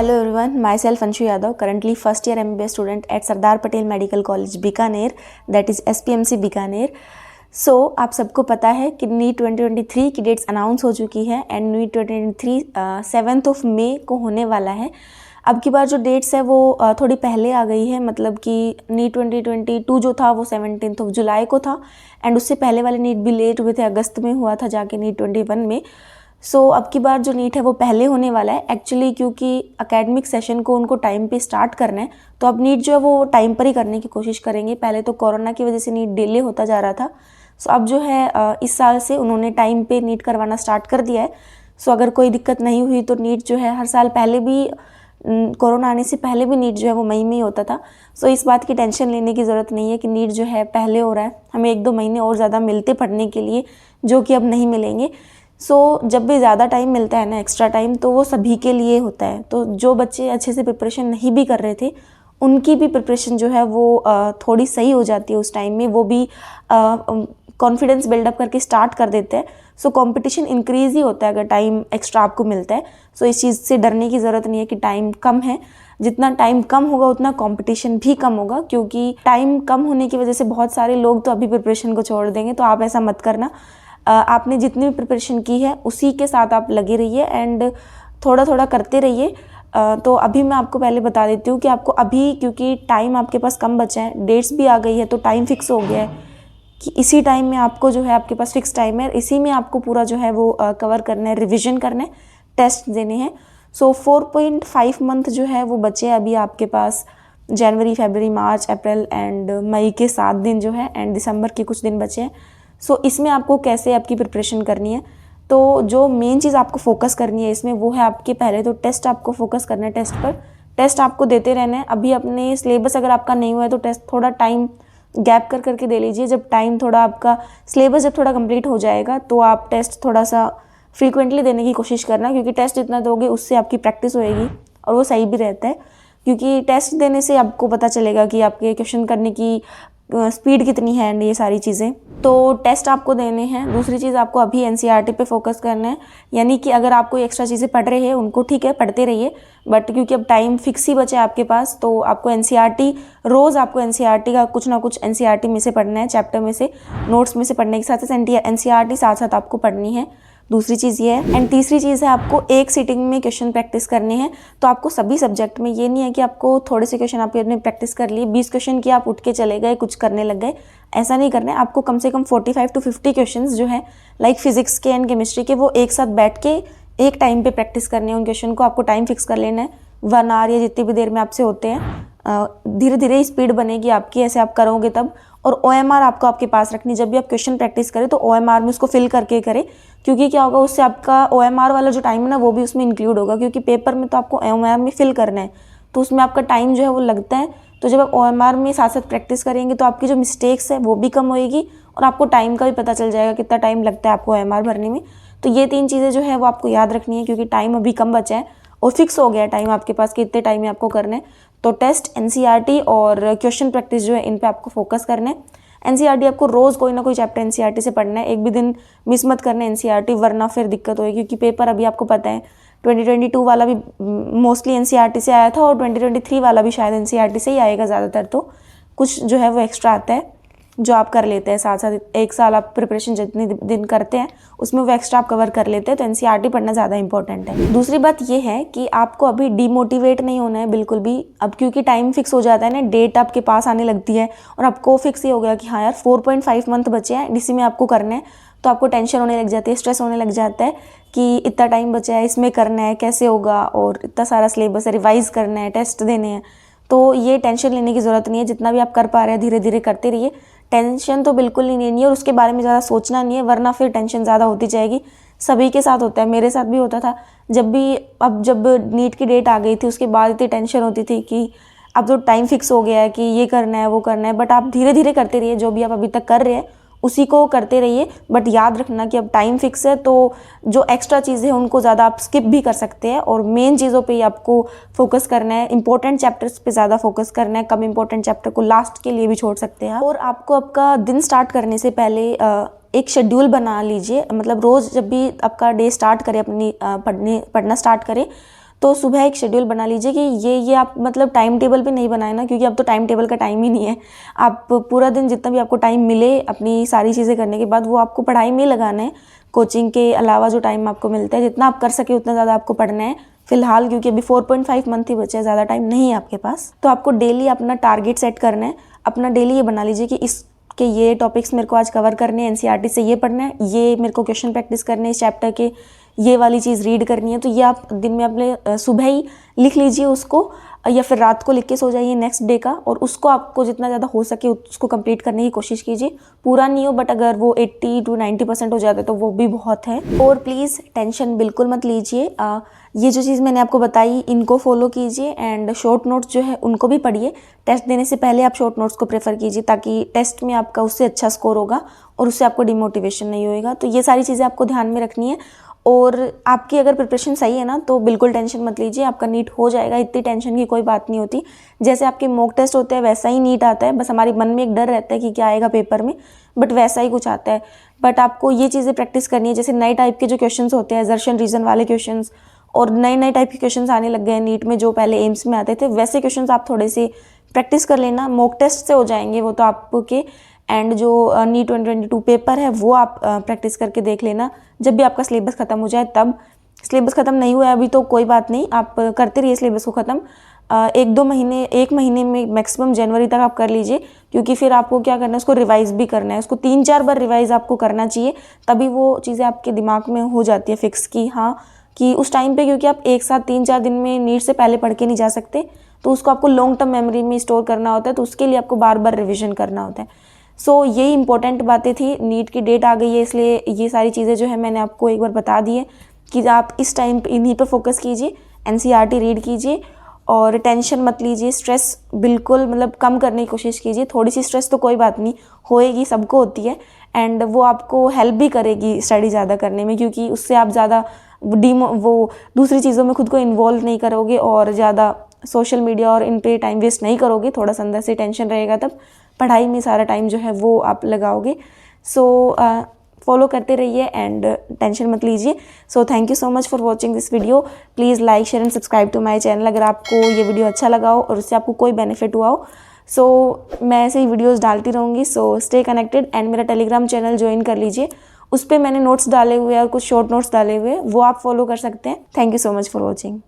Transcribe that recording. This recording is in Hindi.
Hello everyone, myself Anshu Yadav, currently first year MBBS student at Sardar Patel Medical College Bikaner, that is SPMC Bikaner. So आप सबको पता है कि नीट 2023 की डेट्स अनाउंस हो चुकी है एंड नीट 2023 7 मई को होने वाला है। अब की बार जो डेट्स है वो थोड़ी पहले आ गई है, मतलब कि नीट 2022 जो था वो 17 जुलाई को था एंड उससे पहले वाले नीट भी लेट हुए थे, अगस्त में हुआ था जाके नीट 21 में। सो अब की बार जो नीट है वो पहले होने वाला है एक्चुअली, क्योंकि एकेडमिक सेशन को उनको टाइम पे स्टार्ट करना है, तो अब नीट जो है वो टाइम पर ही करने की कोशिश करेंगे। पहले तो कोरोना की वजह से नीट डिले होता जा रहा था, सो अब जो है इस साल से उन्होंने टाइम पे नीट करवाना स्टार्ट कर दिया है। सो अगर कोई दिक्कत नहीं हुई तो नीट जो है हर साल पहले भी, कोरोना आने से पहले भी नीट जो है वो मई में ही होता था। सो इस बात की टेंशन लेने की ज़रूरत नहीं है कि नीट जो है पहले हो रहा है, हमें 1-2 महीने और ज़्यादा मिलते पढ़ने के लिए, जो कि अब नहीं मिलेंगे। सो जब भी ज़्यादा टाइम मिलता है ना, एक्स्ट्रा टाइम, तो वो सभी के लिए होता है। तो जो बच्चे अच्छे से प्रिपरेशन नहीं भी कर रहे थे उनकी भी प्रिपरेशन जो है वो थोड़ी सही हो जाती है उस टाइम में, वो भी कॉन्फिडेंस बिल्डअप करके स्टार्ट कर देते हैं। सो कंपटीशन इंक्रीज़ ही होता है अगर टाइम एक्स्ट्रा आपको मिलता है। सो इस चीज़ से डरने की ज़रूरत नहीं है कि टाइम कम है, जितना टाइम कम होगा उतना कंपटीशन भी कम होगा, क्योंकि टाइम कम होने की वजह से बहुत सारे लोग तो अभी प्रिपरेशन को छोड़ देंगे। तो आप ऐसा मत करना, आपने जितनी भी प्रिपरेशन की है उसी के साथ आप लगे रहिए एंड थोड़ा थोड़ा करते रहिए। तो अभी मैं आपको पहले बता देती हूँ कि आपको अभी, क्योंकि टाइम आपके पास कम बचा है, डेट्स भी आ गई है, तो टाइम फिक्स हो गया है कि इसी टाइम में आपको जो है, आपके पास फिक्स टाइम है, इसी में आपको पूरा जो है वो कवर करना है, रिविजन करना है, टेस्ट देने हैं। सो 4.5 मंथ जो है वो बचे हैं अभी आपके पास, जनवरी, फरवरी, मार्च, अप्रैल एंड मई के 7 दिन जो है एंड दिसंबर के कुछ दिन बचे हैं। सो इसमें आपको कैसे आपकी प्रिपरेशन करनी है, तो जो मेन चीज़ आपको फोकस करनी है इसमें वो है आपके, पहले तो टेस्ट आपको फोकस करना है, टेस्ट पर। टेस्ट आपको देते रहना है। अभी अपने सिलेबस अगर आपका नहीं हुआ है तो टेस्ट थोड़ा टाइम गैप कर करके दे लीजिए। जब टाइम थोड़ा आपका सिलेबस जब थोड़ा कंप्लीट हो जाएगा तो आप टेस्ट थोड़ा सा फ्रीक्वेंटली देने की कोशिश करना, क्योंकि टेस्ट जितना दोगे उससे आपकी प्रैक्टिस होएगी और वो सही भी रहता है, क्योंकि टेस्ट देने से आपको पता चलेगा कि आपके क्वेश्चन करने की स्पीड कितनी है एंड ये सारी चीज़ें। तो टेस्ट आपको देने हैं। दूसरी चीज़, आपको अभी एनसीईआरटी पे फोकस करना है, यानी कि अगर आप कोई एक्स्ट्रा चीज़ें पढ़ रहे हैं उनको ठीक है पढ़ते रहिए, बट क्योंकि अब टाइम फिक्स ही बचा है आपके पास, तो आपको एनसीईआरटी, रोज़ आपको एनसीईआरटी का कुछ ना कुछ एनसीईआरटी में से पढ़ना है, चैप्टर में से, नोट्स में से पढ़ने के साथ साथ एनसीईआरटी साथ साथ आपको पढ़नी है। दूसरी चीज़ ये है। एंड तीसरी चीज़ है, आपको एक सीटिंग में क्वेश्चन प्रैक्टिस करने हैं। तो आपको सभी सब्जेक्ट में, ये नहीं है कि आपको थोड़े से क्वेश्चन आपने प्रैक्टिस कर लिए, 20 क्वेश्चन की आप उठ के चले गए, कुछ करने लग गए, ऐसा नहीं करना है। आपको कम से कम 45 to 50 क्वेश्चन जो है लाइक फिजिक्स के एंड केमिस्ट्री के, वो एक साथ बैठ के एक टाइम पे प्रैक्टिस करने हैं। उन क्वेश्चन को आपको टाइम फिक्स कर लेना है, 1 आवर या जितनी भी देर में आपसे होते हैं। धीरे धीरे स्पीड बनेगी आपकी, ऐसे आप करोगे तब। और ओएमआर आपको आपके पास रखनी, जब भी आप क्वेश्चन प्रैक्टिस करें तो ओएमआर में उसको फिल करके करें, क्योंकि क्या होगा उससे आपका ओएमआर वाला जो टाइम है ना वो भी उसमें इंक्लूड होगा, क्योंकि पेपर में तो आपको ओएमआर में फिल करना है, तो उसमें आपका टाइम जो है वो लगता है। तो जब आप ओएमआर में साथ साथ प्रैक्टिस करेंगे तो आपकी जो मिस्टेक्स है वो भी कम होएगी और आपको टाइम का भी पता चल जाएगा कितना टाइम लगता है आपको ओएमआर भरने में। तो ये 3 चीज़ें जो है वो आपको याद रखनी है, क्योंकि टाइम अभी कम बचा है और फिक्स हो गया है टाइम आपके पास कि इतने टाइम में आपको करना है। तो टेस्ट, एनसीईआरटी और क्वेश्चन प्रैक्टिस जो है इन पे आपको फोकस करना है। एनसीईआरटी आपको रोज़ कोई ना कोई चैप्टर एनसीईआरटी से पढ़ना है, एक भी दिन मिस मत करना है एनसीईआरटी, वरना फिर दिक्कत होगी, क्योंकि पेपर अभी आपको पता है 2022 वाला भी मोस्टली एनसीईआरटी से आया था और 2023 वाला भी शायद एनसीईआरटी से ही आएगा ज़्यादातर। तो कुछ जो है वो एक्स्ट्रा आता है जो आप कर लेते हैं साथ साथ, एक साल आप प्रिपरेशन जितने दिन करते हैं उसमें वो एक्स्ट्रा आप कवर कर लेते हैं। तो एनसीईआरटी पढ़ना ज़्यादा इंपॉर्टेंट है। दूसरी बात ये है कि आपको अभी डीमोटिवेट नहीं होना है बिल्कुल भी, अब क्योंकि टाइम फिक्स हो जाता है ना, डेट आपके पास आने लगती है और आपको फिक्स ही हो गया कि हाँ यार 4.5 मंथ बचे हैं, इसी में आपको करना है। तो आपको टेंशन होने लग जाती है, स्ट्रेस होने लग जाता है कि इतना टाइम बचा है, इसमें करना है, कैसे होगा, और इतना सारा सिलेबस है, रिवाइज़ करना है, टेस्ट देने हैं। तो ये टेंशन लेने की ज़रूरत नहीं है, जितना भी आप कर पा रहे हैं धीरे धीरे करते रहिए। टेंशन तो बिल्कुल नहीं लेनी है और उसके बारे में ज़्यादा सोचना नहीं है, वरना फिर टेंशन ज़्यादा होती जाएगी। सभी के साथ होता है, मेरे साथ भी होता था। जब नीट की डेट आ गई थी उसके बाद इतनी टेंशन होती थी कि अब तो टाइम फिक्स हो गया है कि ये करना है वो करना है, बट आप धीरे धीरे करते रहिए, जो भी आप अभी तक कर रहे हैं उसी को करते रहिए। बट याद रखना कि अब टाइम फिक्स है, तो जो एक्स्ट्रा चीज़ें हैं उनको ज़्यादा आप स्किप भी कर सकते हैं और मेन चीज़ों पे ही आपको फोकस करना है। इंपॉर्टेंट चैप्टर्स पे ज़्यादा फोकस करना है, कम इंपॉर्टेंट चैप्टर को लास्ट के लिए भी छोड़ सकते हैं। और आपको आपका दिन स्टार्ट करने से पहले एक शेड्यूल बना लीजिए, मतलब रोज़ जब भी आपका डे स्टार्ट करें, अपनी पढ़ना स्टार्ट करें, तो सुबह एक शेड्यूल बना लीजिए कि ये आप मतलब टाइम टेबल पे नहीं बनाए ना, क्योंकि अब तो टाइम टेबल का टाइम ही नहीं है। आप पूरा दिन जितना भी आपको टाइम मिले अपनी सारी चीज़ें करने के बाद, वो आपको पढ़ाई में लगाना है। कोचिंग के अलावा जो टाइम आपको मिलता है, जितना आप कर सके उतना ज़्यादा आपको पढ़ना है फिलहाल, क्योंकि अभी 4.5 मंथ ही बचे हैं, ज़्यादा टाइम नहीं है आपके पास। तो आपको डेली अपना टारगेट सेट करना है। अपना डेली ये बना लीजिए कि इसके ये टॉपिक्स मेरे को आज कवर करने हैं, एनसीईआरटी से ये पढ़ना है, ये मेरे को क्वेश्चन प्रैक्टिस करने हैं इस चैप्टर के, ये वाली चीज़ रीड करनी है। तो ये आप दिन में अपने सुबह ही लिख लीजिए उसको, या फिर रात को लिख के सो जाइए नेक्स्ट डे का, और उसको आपको जितना ज़्यादा हो सके उसको कंप्लीट करने की कोशिश कीजिए। पूरा नहीं हो, बट अगर वो 80 to 90% हो जाता है तो वो भी बहुत है। और प्लीज़ टेंशन बिल्कुल मत लीजिए। ये जो चीज़ मैंने आपको बताई इनको फॉलो कीजिए, एंड शॉर्ट नोट्स जो है उनको भी पढ़िए। टेस्ट देने से पहले आप शॉर्ट नोट्स को प्रेफर कीजिए, ताकि टेस्ट में आपका उससे अच्छा स्कोर होगा और उससे आपको डिमोटिवेशन नहीं होएगा। तो ये सारी चीज़ें आपको ध्यान में रखनी है। और आपकी अगर प्रिपरेशन सही है ना, तो बिल्कुल टेंशन मत लीजिए, आपका नीट हो जाएगा। इतनी टेंशन की कोई बात नहीं होती। जैसे आपके मॉक टेस्ट होते हैं वैसा ही नीट आता है, बस हमारे मन में एक डर रहता है कि क्या आएगा पेपर में, बट वैसा ही कुछ आता है। बट आपको ये चीज़ें प्रैक्टिस करनी है। जैसे नए टाइप के जो क्वेश्चंस होते हैं, असर्शन रीजन वाले क्वेश्चंस, और नए नए टाइप के क्वेश्चंस आने लग गए हैं नीट में, जो पहले एम्स में आते थे, वैसे क्वेश्चंस आप थोड़े से प्रैक्टिस कर लेना। मॉक टेस्ट से हो जाएंगे वो तो आपके, एंड जो नीट 2022 पेपर है वो आप प्रैक्टिस करके देख लेना जब भी आपका सिलेबस ख़त्म हो जाए तब। सिलेबस ख़त्म नहीं हुआ है अभी तो कोई बात नहीं, आप करते रहिए सिलेबस को ख़त्म। 1 महीने में मैक्सिमम जनवरी तक आप कर लीजिए, क्योंकि फिर आपको क्या करना है, उसको रिवाइज़ भी करना है। उसको 3-4 बार रिवाइज़ आपको करना चाहिए, तभी वो चीज़ें आपके दिमाग में हो जाती है फिक्स कि हाँ, कि उस टाइम पे, क्योंकि आप एक साथ 3-4 दिन में नीट से पहले पढ़ के नहीं जा सकते, तो उसको आपको लॉन्ग टर्म मेमोरी में स्टोर करना होता है। तो उसके लिए आपको बार बार रिविजन करना होता है। सो यही इंपॉर्टेंट बातें थी। नीट की डेट आ गई है, इसलिए ये सारी चीज़ें जो है मैंने आपको एक बार बता दी है कि आप इस टाइम इन्हीं पर फोकस कीजिए, एनसीईआरटी रीड कीजिए, और टेंशन मत लीजिए। स्ट्रेस बिल्कुल मतलब कम करने की कोशिश कीजिए। थोड़ी सी स्ट्रेस तो कोई बात नहीं, होएगी, सबको होती है, एंड वो आपको हेल्प भी करेगी स्टडी ज़्यादा करने में, क्योंकि उससे आप ज़्यादा वो दूसरी चीज़ों में खुद को इन्वॉल्व नहीं करोगे, और ज़्यादा सोशल मीडिया और इन पे टाइम वेस्ट नहीं करोगे। थोड़ा सा अंदर से टेंशन रहेगा, तब पढ़ाई में सारा टाइम जो है वो आप लगाओगे। सो फॉलो करते रहिए एंड टेंशन मत लीजिए। So thank you so much for watching this video. Please like, share and subscribe to my channel अगर आपको ये वीडियो अच्छा लगा हो और उससे आपको कोई बेनिफिट हुआ हो। सो मैं ऐसे ही वीडियोज़ डालती रहूँगी। सो स्टे कनेक्टेड, एंड मेरा टेलीग्राम चैनल ज्वाइन कर लीजिए। उस पर मैंने नोट्स डाले हुए हैं और कुछ शॉर्ट नोट्स डाले हुए हैं, वो आप फॉलो कर सकते हैं। Thank you so much for watching.